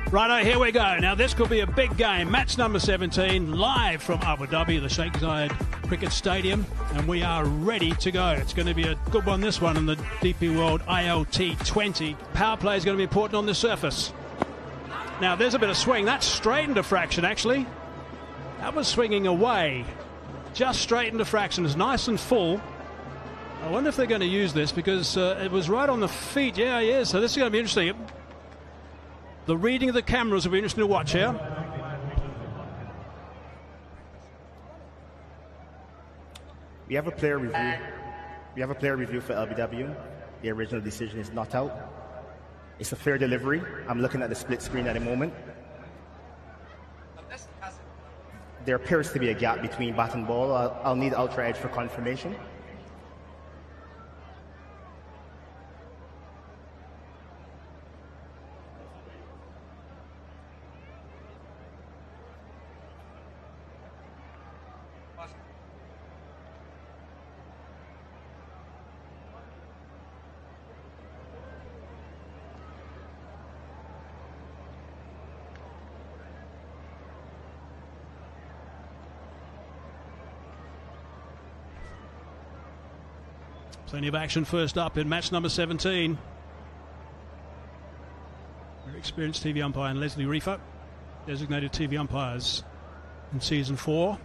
Righto, here we go. Now this could be a big game. Match number 17, live from Abu Dhabi, the Sheikh Zayed Cricket Stadium, and we are ready to go. It's going to be a good one, this one, in the DP World ILT20. Power play is going to be important on this surface. Now there's a bit of swing. That's straight into fraction, actually. That was swinging away. Just straight into fraction. It's nice and full. I wonder if they're going to use this, because it was right on the feet. Yeah. So this is going to be interesting. The reading of the cameras will be interesting to watch here. We have a player review. We have a player review for LBW. The original decision is not out. It's a fair delivery. I'm looking at the split screen at the moment. There appears to be a gap between bat and ball. I'll need ultra edge for confirmation. Plenty of action first up in match number 17. Very experienced TV umpire and Leslie Reefer, designated TV umpires in season 4.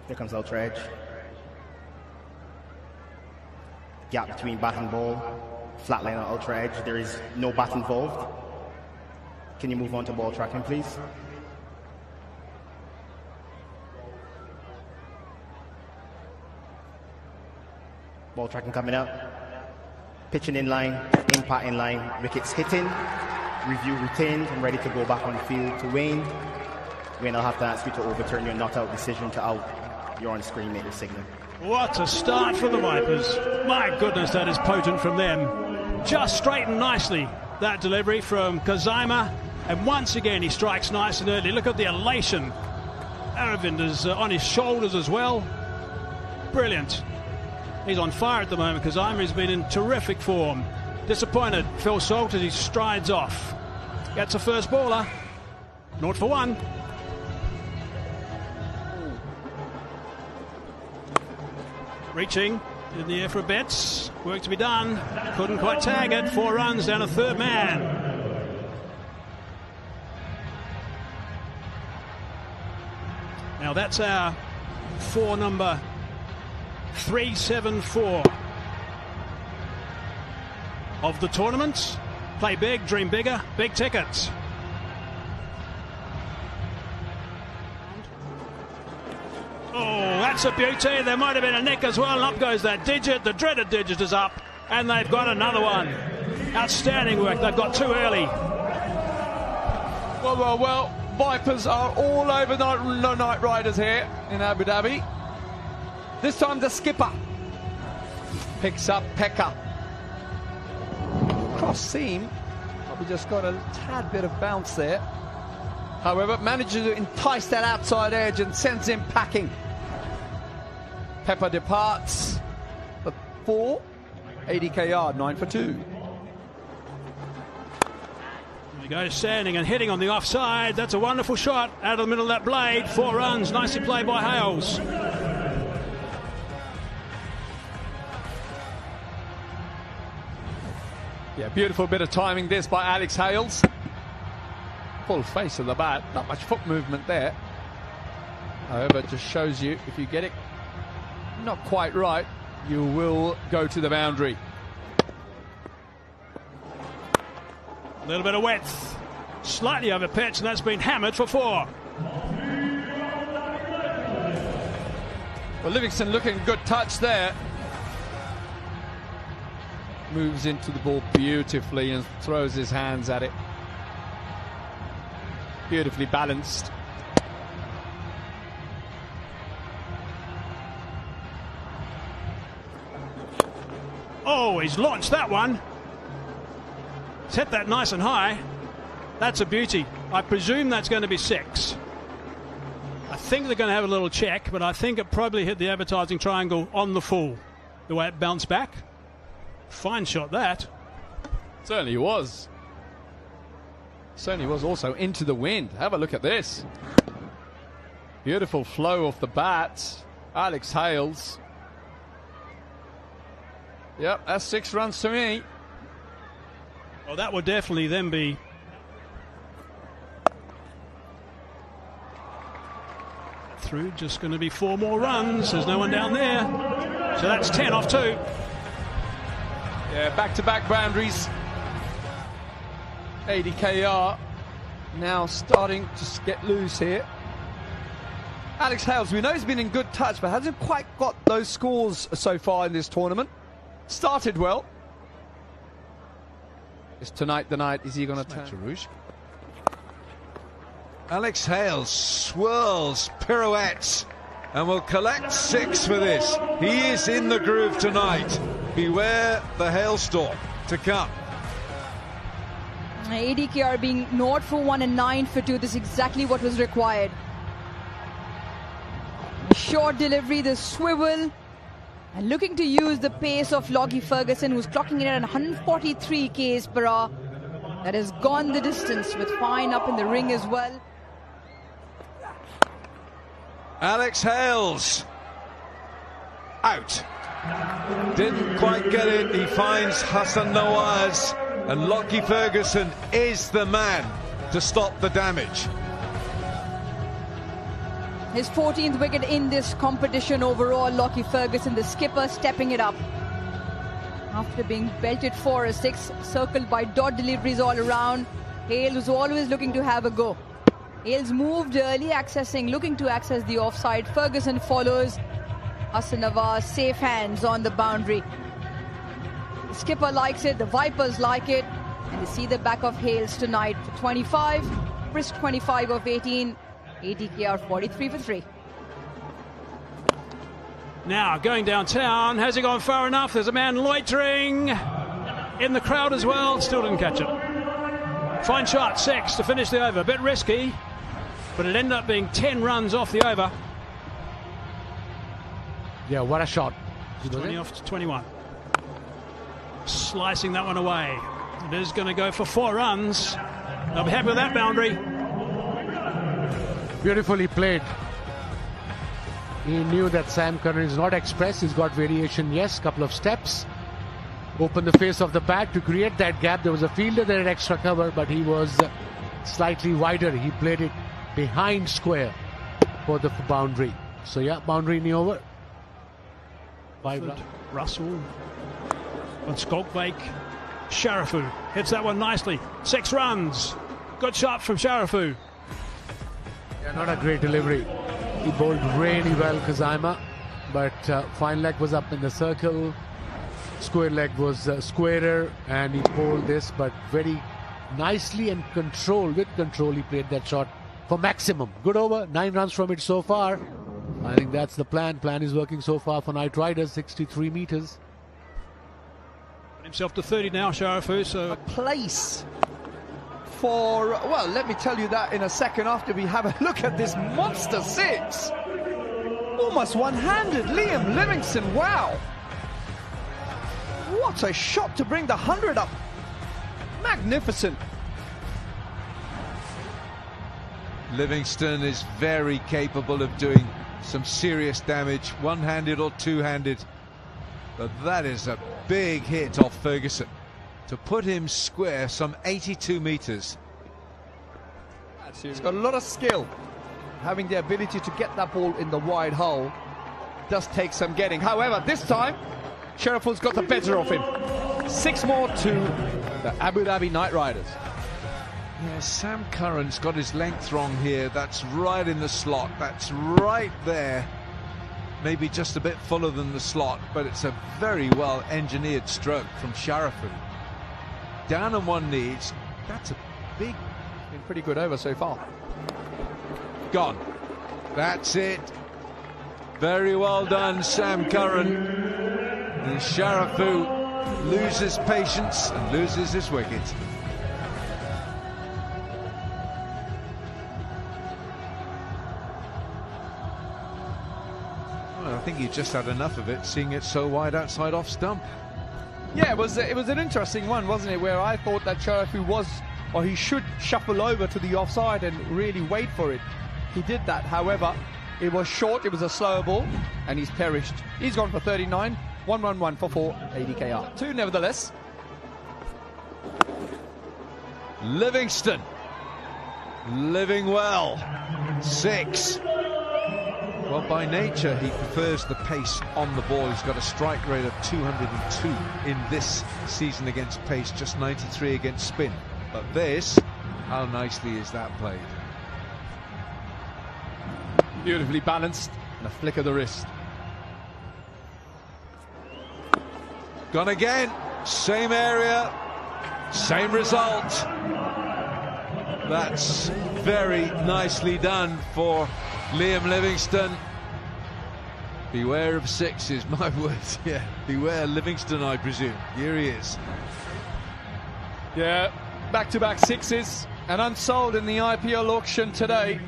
Here comes ultra edge. Gap between bat and ball, flat line on ultra edge. There is no bat involved. Can you move on to ball tracking, please? Ball tracking coming up. Pitching in line, impact in line, wickets hitting, review retained, and ready to go back on the field to Wayne. Wayne, I'll have to ask you to overturn your not out decision to out. You're on screen, make the signal. What a start for the Vipers. My goodness, that is potent from them. Just straightened nicely, that delivery from Kazima. And once again, he strikes nice and early. Look at the elation. Aravind is on his shoulders as well. Brilliant. He's on fire at the moment. Kazima has been in terrific form. Disappointed, Phil Salt, as he strides off. Gets a first baller. 0 for 1. Reaching in the air for a bit. Work to be done. Couldn't quite tag it. 4 runs down a third man. Now that's our number 374 of the tournament. Play big, dream bigger, big tickets. Oh, that's a beauty. There might have been a nick as well, and up goes that digit. The dreaded digit is up, and they've got another one. Outstanding work. They've got too early. Well, Vipers are all over the Night Riders here in Abu Dhabi. This time the skipper picks up Pekka. Cross seam, probably just got a tad bit of bounce there. However, manages to entice that outside edge and sends him packing. Pepper departs for 4, 80k yard, 9 for 2. There we go, standing and hitting on the offside. That's a wonderful shot out of the middle of that blade. 4 runs, nicely played by Hales. Yeah, beautiful bit of timing this by Alex Hales. Full face of the bat, not much foot movement there. However, it just shows you if you get it not quite right, you will go to the boundary. A little bit of width, slightly over pitch, and that's been hammered for 4. Well, Livingston looking good touch there. Moves into the ball beautifully and throws his hands at it. Beautifully balanced. Oh, he's launched that one. He's hit that nice and high. That's a beauty. I presume that's going to be 6. I think they're going to have a little check, but I think it probably hit the advertising triangle on the full, the way it bounced back. Fine shot, that. Certainly was. Certainly was also into the wind. Have a look at this. Beautiful flow off the bat. Alex Hales. Yep, that's 6 runs to me. Well, that would definitely then be... through, just going to be 4 more runs. There's no one down there. So that's 10 off 2. Yeah, back-to-back boundaries. ADKR now starting to get loose here. Alex Hales, we know he's been in good touch, but hasn't quite got those scores so far in this tournament. Started well. Is tonight the night? Is he going to turn? Rouge. Alex Hales swirls, pirouettes, and will collect 6 for this. He is in the groove tonight. Beware the hailstorm to come. ADKR being 0 for 1 and 9 for 2. This is exactly what was required. Short delivery, the swivel, and looking to use the pace of Lockie Ferguson, who's clocking in at 143 k's per hour. That has gone the distance with fine up in the ring as well. Alex Hales out. Didn't quite get it. He finds Hassan Nawaz, and Lockie Ferguson is the man to stop the damage. His 14th wicket in this competition overall. Lockie Ferguson, the skipper, stepping it up. After being belted for a 6, circled by dot deliveries all around, Hales was always looking to have a go. Hales moved early, looking to access the offside. Ferguson follows. Hassan Nawaz, safe hands on the boundary. The skipper likes it, the Vipers like it, and they see the back of Hales tonight for 25. Brisk 25 of 18. ADKR 43 for 3. Now going downtown. Has he gone far enough? There's a man loitering in the crowd as well. Still didn't catch it. Fine shot, 6 to finish the over. A bit risky, but it ended up being 10 runs off the over. Yeah, what a shot. 20 off to 21. Slicing that one away. It is going to go for 4 runs. They'll be happy with that boundary. Beautifully played. He knew that Sam Curran is not express. He's got variation, yes, couple of steps. Open the face of the bat to create that gap. There was a fielder that had extra cover, but he was slightly wider. He played it behind square for the boundary. So yeah, boundary in the over. 5 runs. Russell on Skolkbake. Sharafu hits that one nicely. 6 runs. Good shot from Sharafu. Yeah, not a great delivery. He bowled really well, Kazima, but fine leg was up in the circle. Square leg was squarer, and he bowled this, but very nicely and with control, he played that shot for maximum. Good over, 9 runs from it so far. I think that's the plan. Plan is working so far for Knight Riders, 63 meters. Himself to 30 now, Sharafu, so... A place for, well, let me tell you that in a second after we have a look at this monster 6. Almost one-handed, Liam Livingston, wow. What a shot to bring the 100 up. Magnificent. Livingston is very capable of doing some serious damage, one-handed or two-handed. But that is a big hit off Ferguson to put him square some 82 meters. He's got a lot of skill. Having the ability to get that ball in the wide hole does take some getting. However, this time, Sharaful's got the better of him. 6 more to the Abu Dhabi Knight Riders. Yeah, Sam Curran's got his length wrong here. That's right in the slot. That's right there. Maybe just a bit fuller than the slot, but it's a very well engineered stroke from Sharafu. Down on one knee. That's a big... Been pretty good over so far. Gone. That's it. Very well done, Sam Curran. And Sharafu loses patience and loses his wicket. think he just had enough of it, seeing it so wide outside off stump. Yeah, it was an interesting one, wasn't it? Where I thought that he should shuffle over to the offside and really wait for it. He did that. However, it was short, it was a slower ball, and he's perished. He's gone for 39, 1-1-1 for 4, ADKR. 2 nevertheless. Livingston living well. 6. Well, by nature, he prefers the pace on the ball. He's got a strike rate of 202 in this season against pace, just 93 against spin. But this, how nicely is that played? Beautifully balanced and a flick of the wrist. Gone again. Same area, same result. That's very nicely done for Liam Livingston. Beware of 6s, my words. Yeah, beware Livingston, I presume. Here he is. Yeah, back-to-back 6s and unsold in the IPL auction today.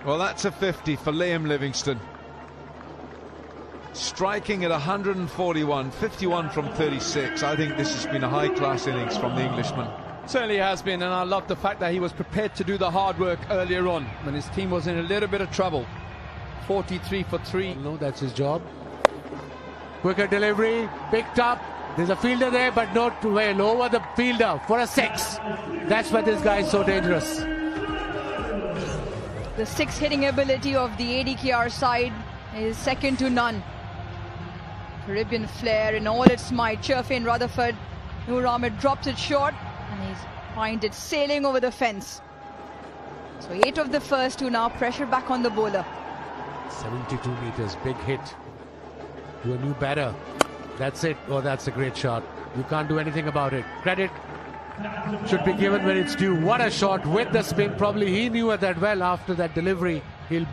Well, that's a 50 for Liam Livingston. Striking at 141, 51 from 36. I think this has been a high-class innings from the Englishman. Certainly has been, and I love the fact that he was prepared to do the hard work earlier on when his team was in a little bit of trouble. 43 for 3. No, that's his job. Quicker delivery, picked up. There's a fielder there, but not well over the fielder for a 6. That's why this guy is so dangerous. The 6 hitting ability of the ADKR side is second to none. Caribbean flair in all its might. Sherfane Rutherford, Noor Ahmed drops it short and he finds it sailing over the fence. So 8 of the first 2 now, pressure back on the bowler. 72 meters, big hit to a new batter. That's it. Oh, that's a great shot. You can't do anything about it. Credit should be given when it's due. What a shot with the spin. Probably he knew it that well after that delivery. He'll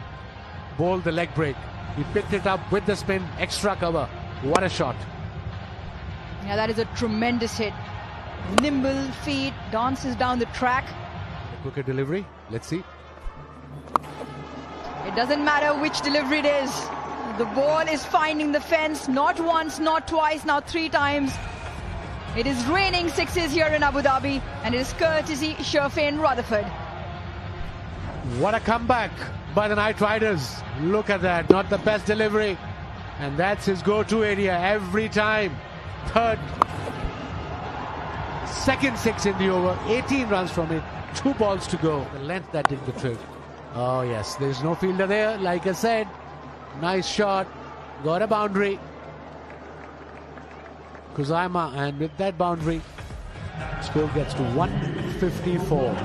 bowl the leg break. He picked it up with the spin, extra cover. What a shot. Yeah, that is a tremendous hit. Nimble feet, dances down the track. Quicker delivery. Let's see. It doesn't matter which delivery it is. The ball is finding the fence, not once, not twice, now 3 times. It is raining 6s here in Abu Dhabi, and it is courtesy Sherfane Rutherford. What a comeback by the Knight Riders. Look at that, not the best delivery. And that's his go-to area every time. Second 6 in the over, 18 runs from it, 2 balls to go. The length that did the trick. Oh yes, there's no fielder there, like I said. Nice shot, got a boundary. Kuzaima, and with that boundary, score gets to 154.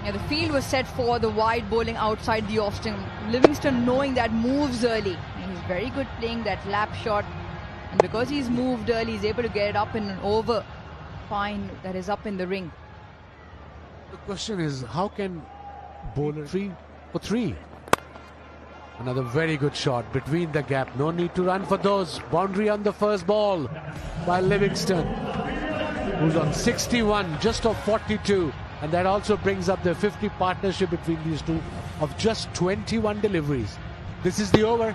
Yeah, the field was set for the wide bowling outside the off stump. Livingston knowing that moves early. And he's very good playing that lap shot. And because he's moved early, he's able to get it up in an over. Fine, that is up in the ring. The question is, how can bowler 3 for 3? Another very good shot between the gap. No need to run for those. Boundary on the first ball by Livingston, who's on 61, just off 42. And that also brings up the 50 partnership between these two of just 21 deliveries. This is the over.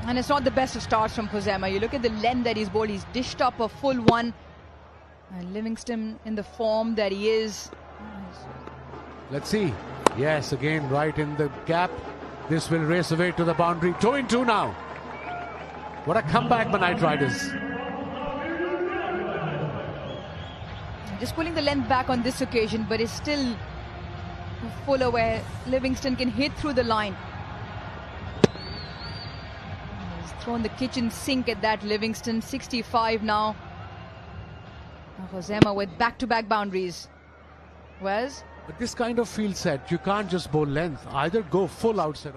And it's not the best of starts from Kuzaima. You look at the length that he's bowled. He's dished up a full 1. And Livingston in the form that he is. Let's see. Yes, again, right in the gap. This will race away to the boundary. 2-2 now. What a comeback by Knight Riders. Just pulling the length back on this occasion, but it's still fuller where Livingston can hit through the line. He's thrown the kitchen sink at that. Livingston 65 now. Kuzaima with back-to-back boundaries. Whereas But this kind of field set, you can't just bowl length. Either go full outside.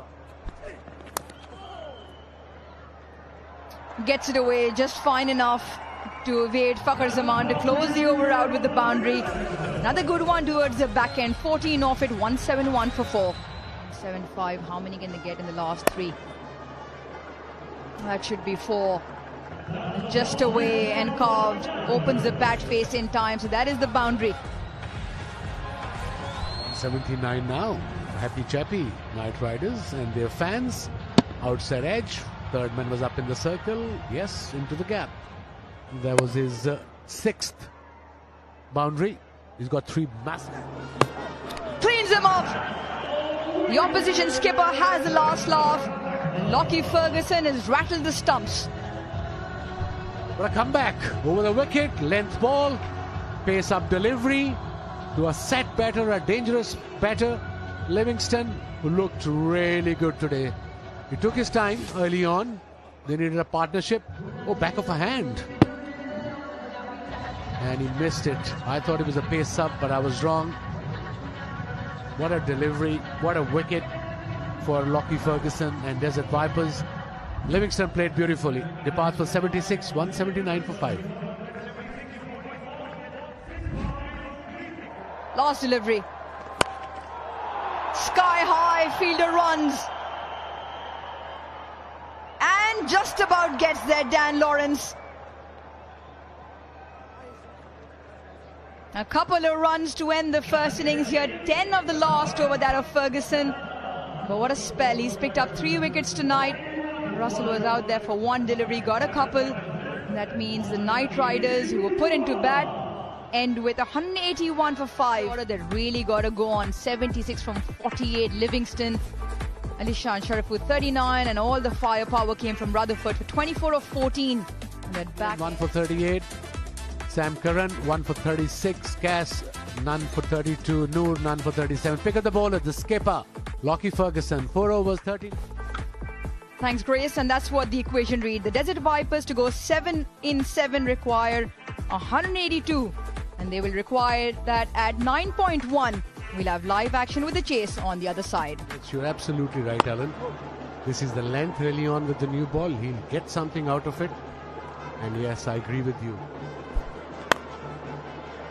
Gets it away just fine enough to evade Fakhar Zaman to close the over out with the boundary. Another good one towards the back end. 14 off it, 171 for 4. 7-5, how many can they get in the last 3? That should be 4. Just away and carved. Opens the bat face in time. So that is the boundary. 79 now. Happy chappy Knight Riders and their fans. Outside edge. Third man was up in the circle. Yes, into the gap. That was his 6th boundary. He's got 3 massive. Cleans him off. The opposition skipper has the last laugh. Lockie Ferguson has rattled the stumps. But a comeback over the wicket, length ball, pace up delivery to a set batter, a dangerous batter, Livingston, who looked really good today. He took his time early on. They needed a partnership. Oh, back of a hand. And he missed it. I thought it was a pace sub, but I was wrong. What a delivery, what a wicket for Lockie Ferguson and Desert Vipers. Livingston played beautifully. Departs for 76, 179 for 5. Last delivery. Sky high, fielder runs. And just about gets there, Dan Lawrence. A couple of runs to end the first innings here. 10 of the last over that of Ferguson. But what a spell. He's picked up 3 wickets tonight. Russell was out there for 1 delivery, got a couple. And that means the Knight Riders, who were put into bat, end with 181 for 5. That really got to go on. 76 from 48. Livingston, Alishan Sharifu 39, and all the firepower came from Rutherford for 24 of 14. And that back 1 for 38. Sam Curran, 1 for 36. Cass, none for 32. Noor, none for 37. Pick up the bowler, the skipper, Lockie Ferguson, 4 overs, 13. Thanks, Grace. And that's what the equation read. The Desert Vipers to go 7 in 7 require 182. And they will require that at 9.1. We'll have live action with the chase on the other side. Yes, you're absolutely right, Alan. This is the length really on with the new ball. He'll get something out of it. And yes, I agree with you.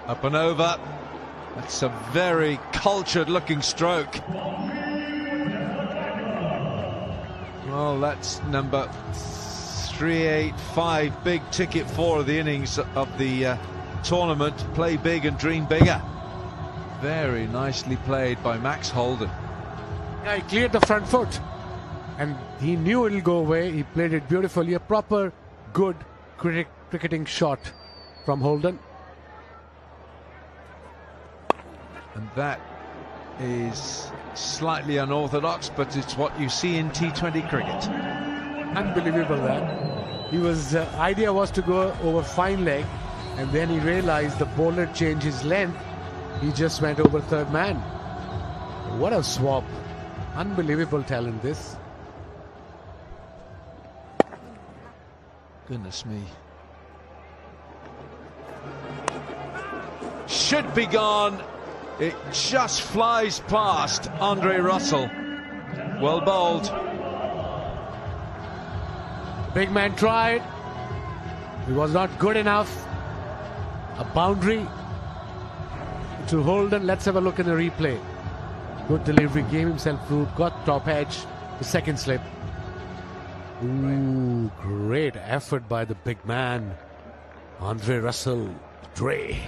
Up and over. That's a very cultured looking stroke. Well, that's number 385, big ticket 4 of the innings of the tournament. Play big and dream bigger. Very nicely played by Max Holden. Yeah, he cleared the front foot and he knew it'll go away. He played it beautifully. A proper good cricketing shot from Holden. And that is slightly unorthodox, but it's what you see in T20 cricket. Unbelievable that. He was idea was to go over fine leg, and then he realized the bowler changed his length. He just went over third man. What a swap. Unbelievable talent this. Goodness me. Should be gone. It just flies past Andre Russell. Well bowled. Big man tried. It was not good enough. A boundary to Holden. Let's have a look in the replay. Good delivery, gave himself route, got top edge, the second slip. Ooh, great effort by the big man, Andre Russell. Dre.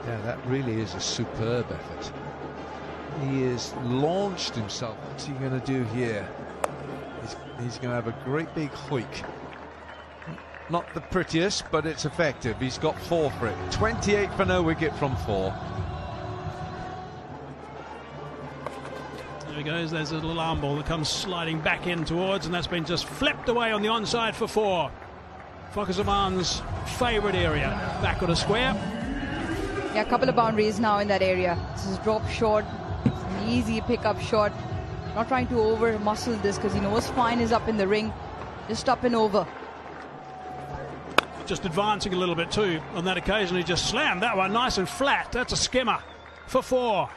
Yeah, that really is a superb effort. He has launched himself. What's he going to do here? He's going to have a great big hoik. Not the prettiest, but it's effective. He's got 4 for it. 28 for no wicket from 4. There he goes. There's a little arm ball that comes sliding back in towards, and that's been just flipped away on the onside for 4. Fakhar Zaman's favourite area. Back on a square. Yeah, a couple of boundaries now in that area. This is drop short. It's an easy pickup shot. Not trying to over muscle this because he knows fine is up in the ring. Just up and over. Just advancing a little bit too on that occasion. He just slammed that one nice and flat. That's a skimmer for 4.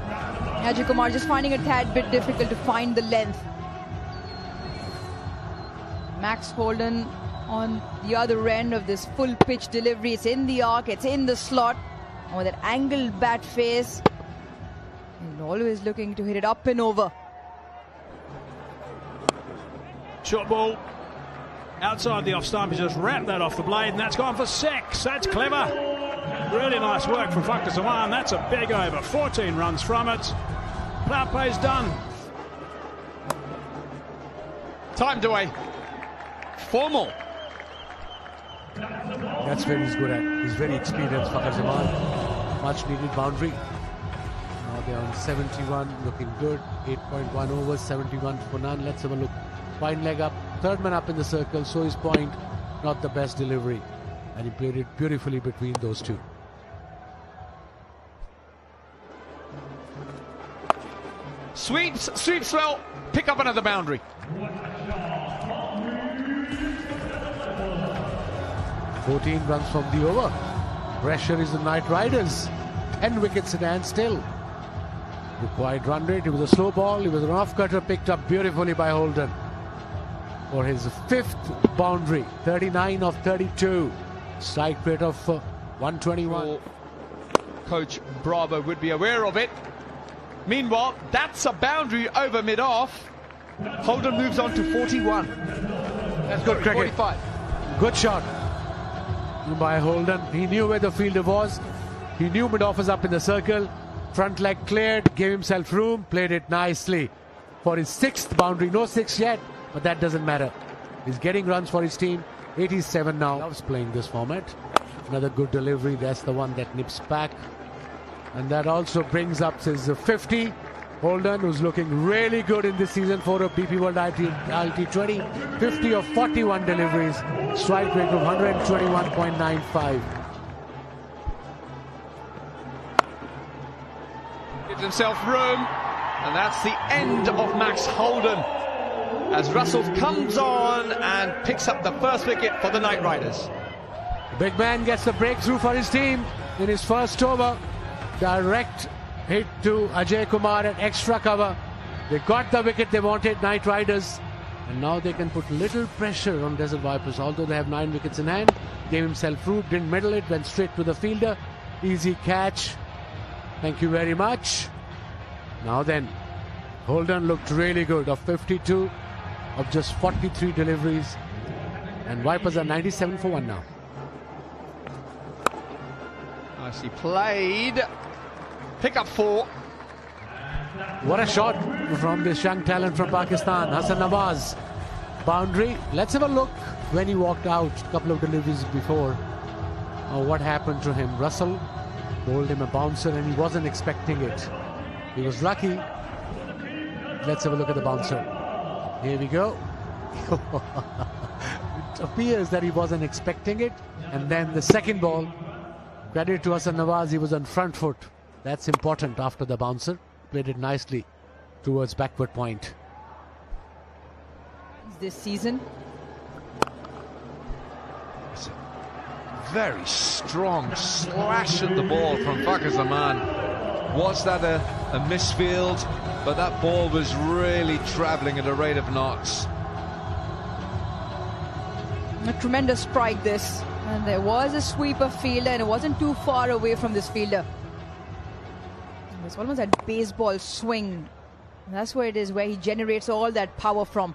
Ajay Kumar just finding a tad bit difficult to find the length. Max Holden on the other end of this full pitch delivery. It's in the arc, it's in the slot. And with that angled bat face, he's always looking to hit it up and over. Short ball outside the off stump. He just wrapped that off the blade, and that's gone for 6. That's clever. Really nice work from Whakasaman. That's a big over. 14 runs from it. Power play's done. Timed away. 4 more. That's where he's good at. He's very experienced, Whakasaman. Much needed boundary. Now they're on 71, looking good. 8.1 overs, 71 for none. Let's have a look. Fine leg up, third man up in the circle, so his point, not the best delivery. And he played it beautifully between those two. Sweeps well, pick up another boundary. 14 runs from the over. Pressure is the Knight Riders. 10 wickets in hand still. Required run rate. It was a slow ball. It was an off cutter picked up beautifully by Holden for his 5th boundary. 39 of 32. Strike rate of 121. Coach Bravo would be aware of it. Meanwhile, that's a boundary over mid-off. Holden moves on to 41. That's good cricket. 45. Good shot by Holden. He knew where the fielder was. He knew mid-off was up in the circle. Front leg cleared, gave himself room, played it nicely for his 6th boundary. No 6 yet, but that doesn't matter. He's getting runs for his team. 87 now. Loves playing this format. Another good delivery. That's the one that nips back. And that also brings up his 50. Holden, who's looking really good in this season for a BP World ILT20. 50 of 41 deliveries. Strike rate of 121.95. Gives himself room. And that's the end of Max Holden, as Russell comes on and picks up the first wicket for the Knight Riders. The big man gets the breakthrough for his team in his first over. Direct hit to Ajay Kumar at extra cover. They got the wicket they wanted, Knight Riders. And now they can put little pressure on Desert Vipers. Although they have 9 wickets in hand, gave himself room, didn't middle it, went straight to the fielder. Easy catch. Thank you very much. Now then, Holden looked really good, of 52 of just 43 deliveries. And Vipers are 97 for 1 now. Nicely played. Pick up 4. What a shot from this young talent from Pakistan, Hassan Nawaz. Boundary. Let's have a look when he walked out a couple of deliveries before. What happened to him? Russell bowled him a bouncer and he wasn't expecting it. He was lucky. Let's have a look at the bouncer. Here we go. It appears that he wasn't expecting it. And then the second ball, credit to Hassan Nawaz, he was on front foot. That's important after the bouncer. Played it nicely towards backward point. This season. It's a very strong slash at the ball from Whakasaman. Was that a misfield? But that ball was really travelling at a rate of knots. A tremendous strike this. And there was a sweeper fielder and it wasn't too far away from this fielder. It was almost that baseball swing. And that's where it is, where he generates all that power from.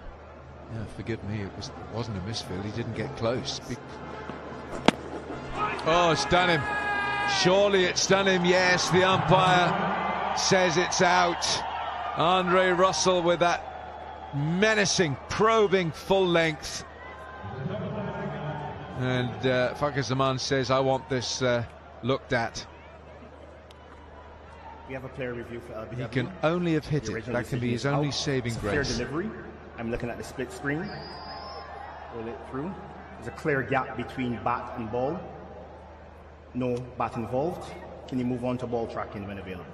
Yeah, forgive me, it wasn't a misfield. He didn't get close. Oh, it's done him. Surely it's done him. Yes, the umpire says it's out. Andre Russell with that menacing, probing full length. And Whakasaman says, I want this looked at. We have a player review for LBW. He can only have hit it. That can be his only saving grace. Clear delivery. I'm looking at the split screen. Roll it through. There's a clear gap between bat and ball. No bat involved. Can you move on to ball tracking when available?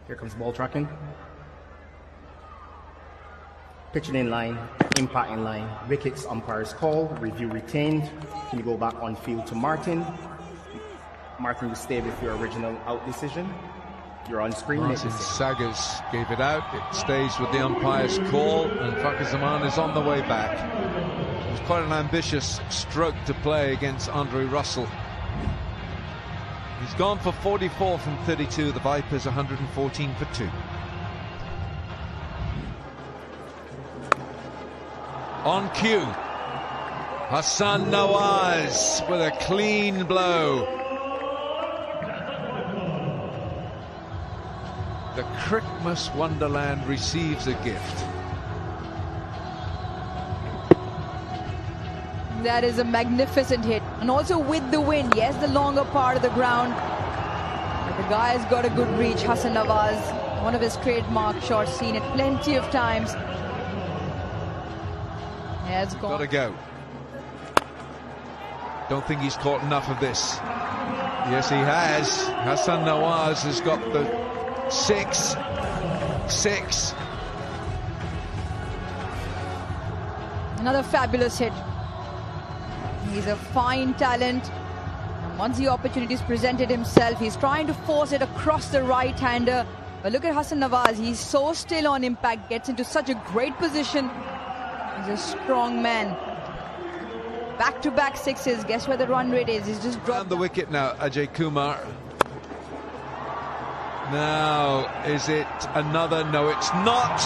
Here comes ball tracking. Pitching in line, impact in line, wickets, umpire's call, review retained. Can you go back on field to Martin? Martin will stay with your original out decision. You're on screen. Martin Saggers gave it out. It stays with the umpire's call, and Fakhar Zaman is on the way back. It was quite an ambitious stroke to play against Andre Russell. He's gone for 44 from 32. The Vipers 114 for 2. On cue, Hassan Nawaz with a clean blow. The Christmas Wonderland receives a gift. That is a magnificent hit, and also with the wind. Yes, the longer part of the ground, but the guy has got a good reach. Hassan Nawaz, one of his trademark shots, seen it plenty of times. Has gone. Gotta go. Don't think he's caught enough of this. Yes, he has. Hassan Nawaz has got the 6. Another fabulous hit. He's a fine talent. And once the opportunity's presented himself, he's trying to force it across the right-hander. But look at Hassan Nawaz. He's so still on impact, gets into such a great position. He's a strong man. Back-to-back sixes. Guess where the run rate is? He's just dropped the wicket now, Ajay Kumar. Now, is it another? No, it's not.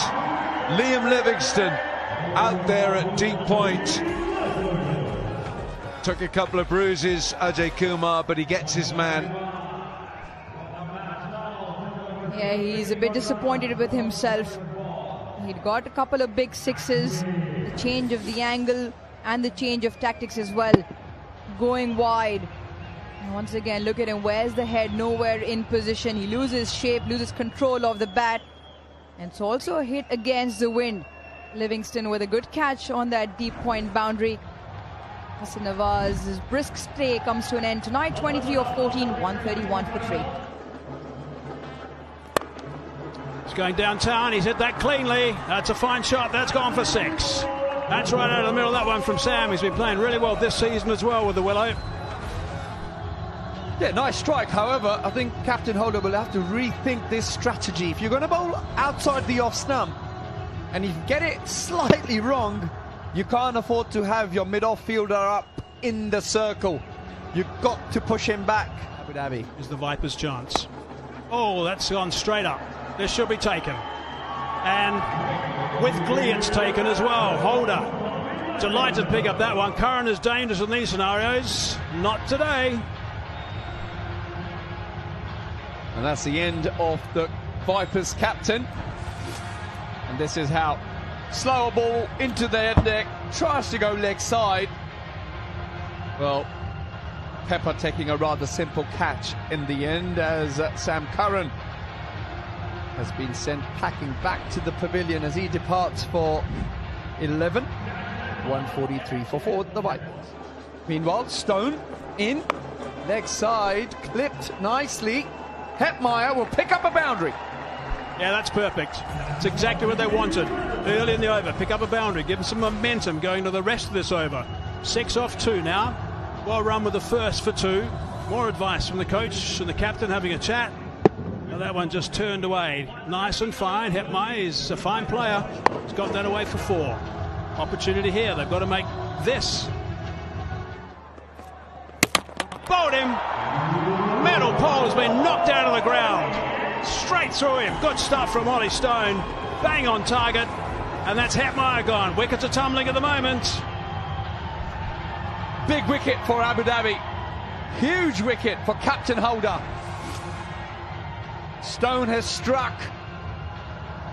Liam Livingston out there at deep point. Took a couple of bruises, Ajay Kumar, but he gets his man. Yeah, he's a bit disappointed with himself. He'd got a couple of big sixes, the change of the angle and the change of tactics as well. Going wide. And once again, look at him. Where's the head? Nowhere in position. He loses shape, loses control of the bat. And it's also a hit against the wind. Livingston with a good catch on that deep point boundary. Hassan Nawaz's brisk stay comes to an end tonight. 23 of 14, 131 for 3. He's going downtown. He's hit that cleanly. That's a fine shot. That's gone for 6. That's right out of the middle of that one from Sam. He's been playing really well this season as well with the Willow. Yeah, nice strike. However, I think Captain Holder will have to rethink this strategy. If you're going to bowl outside the off stump and you get it slightly wrong, you can't afford to have your mid-off fielder up in the circle. You've got to push him back. Abu Dhabi is the Vipers' chance. Oh, that's gone straight up. This should be taken. And with glee it's taken as well. Holder delighted to pick up that one. Curran is dangerous in these scenarios. Not today. And that's the end of the Vipers captain. And this is how. Slower ball into the head deck, tries to go leg side. Well, Pepper taking a rather simple catch in the end, as Sam Curran has been sent packing back to the pavilion as he departs for 11. 143 for 4, the Vipers. Meanwhile, Stone in, leg side, clipped nicely. Hetmeyer will pick up a boundary. Yeah, that's perfect. It's exactly what they wanted early in the over. Pick up a boundary, give them some momentum going to the rest of this over. 6 off 2 now. Well run with the first for 2. More advice from the coach and the captain having a chat. Now that one just turned away. Nice and fine. Hetmeyer is a fine player. He's got that away for 4. Opportunity here. They've got to make this. Bowled him. Metal pole has been knocked out of the ground. Straight through him. Good stuff from Ollie Stone. Bang on target. And that's Hetmeyer gone. Wickets are tumbling at the moment. Big wicket for Abu Dhabi. Huge wicket for Captain Holder. Stone has struck.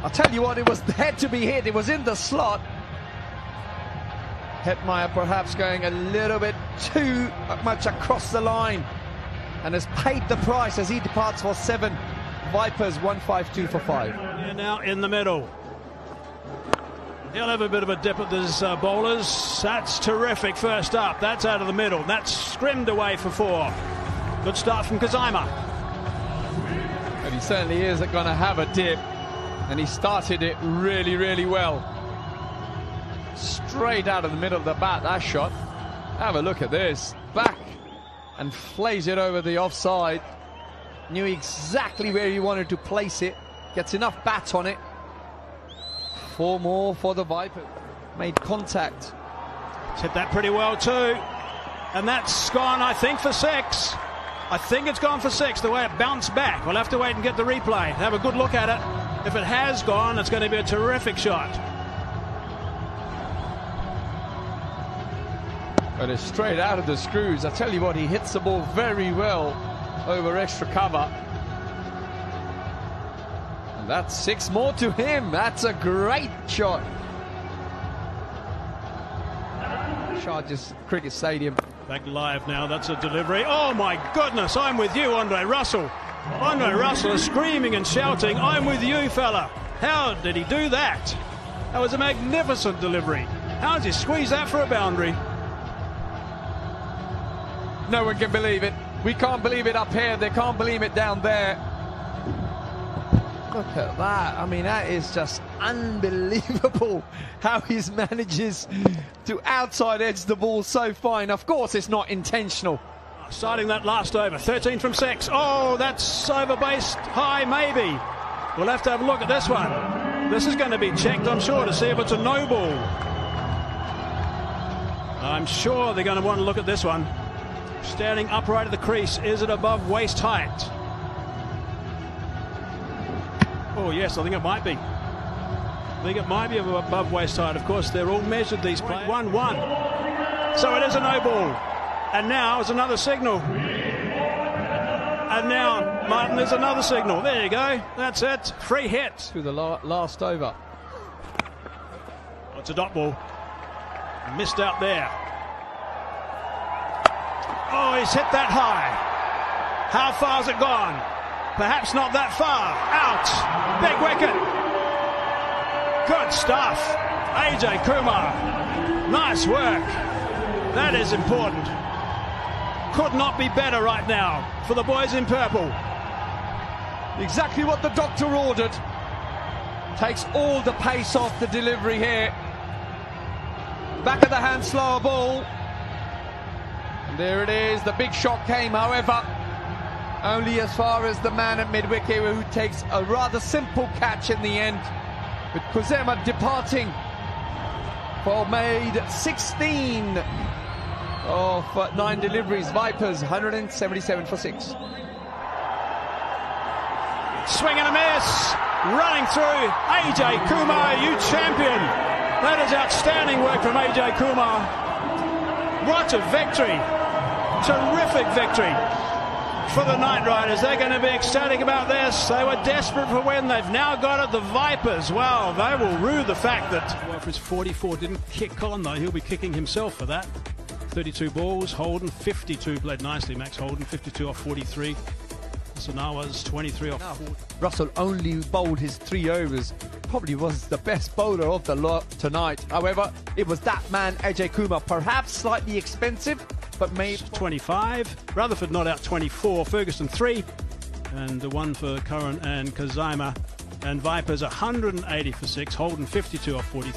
I'll tell you what, it was had to be hit. It was in the slot. Hetmeyer perhaps going a little bit too much across the line and has paid the price as he departs for 7. Vipers 152 for 5. Yeah, now in the middle. He'll have a bit of a dip at his bowlers. That's terrific first up. That's out of the middle. That's scrimmed away for 4. Good start from Kazima. He certainly is going to have a dip, and he started it really, really well. Straight out of the middle of the bat, that shot. Have a look at this. Back and flays it over the offside. Knew exactly where he wanted to place it. Gets enough bat on it. 4 more for the Vipers. Made contact. He's hit that pretty well too. And that's gone, I think, for 6. I think it's gone for 6, the way it bounced back. We'll have to wait and get the replay. Have a good look at it. If it has gone, it's going to be a terrific shot. But it's straight out of the screws. I tell you what, he hits the ball very well over extra cover. And that's 6 more to him. That's a great shot. Charges Cricket Stadium. Back live now, that's a delivery. Oh my goodness, I'm with you, Andre Russell. Andre Russell is screaming and shouting, I'm with you, fella. How did he do that? That was a magnificent delivery. How did he squeeze that for a boundary? No one can believe it. We can't believe it up here. They can't believe it down there. Look at that. I mean, that is just unbelievable how he manages to outside edge the ball so fine. Of course, it's not intentional. Starting that last over, 13 from 6. Oh, that's over base high, maybe. We'll have to have a look at this one. This is going to be checked, I'm sure, to see if it's a no ball. I'm sure they're going to want to look at this one. Standing upright at the crease, is it above waist height? Oh yes, I think it might be. I think it might be above waist height. Of course, they're all measured, these players. 1-1. So it is a no ball. And now it's another signal. And now, Martin, there's another signal. There you go. That's it. Free hit. To the last over. Oh, it's a dot ball. Missed out there. Oh, he's hit that high. How far's it gone? Perhaps not that far. Out. Big wicket. Good stuff. AJ Kumar. Nice work. That is important. Could not be better right now for the boys in purple. Exactly what the doctor ordered. Takes all the pace off the delivery here. Back of the hand, slower ball. And there it is. The big shot came, however, only as far as the man at mid-wicket, who takes a rather simple catch in the end. With Kuzema departing for made 16 of 9 deliveries. Vipers 177 for 6. Swing and a miss. Running through. AJ Kumar, you champion. That is outstanding work from AJ Kumar. What a victory. Terrific victory for the Knight Riders. They're going to be ecstatic about this. They were desperate for when. They've now got it. The Vipers, well, they will rue the fact that... Well, for his 44 didn't kick on, though. He'll be kicking himself for that. 32 balls. Holden, 52. Played nicely, Max Holden. 52 off 43. Sanawa's 23 off 40. Russell only bowled his 3 overs. Probably was the best bowler of the lot tonight. However, it was that man, AJ Kumar. Perhaps slightly expensive, but made 25. Rutherford not out 24. Ferguson 3. And the 1 for Curran and Kazima. And Vipers 180 for 6. Holden 52 off 43.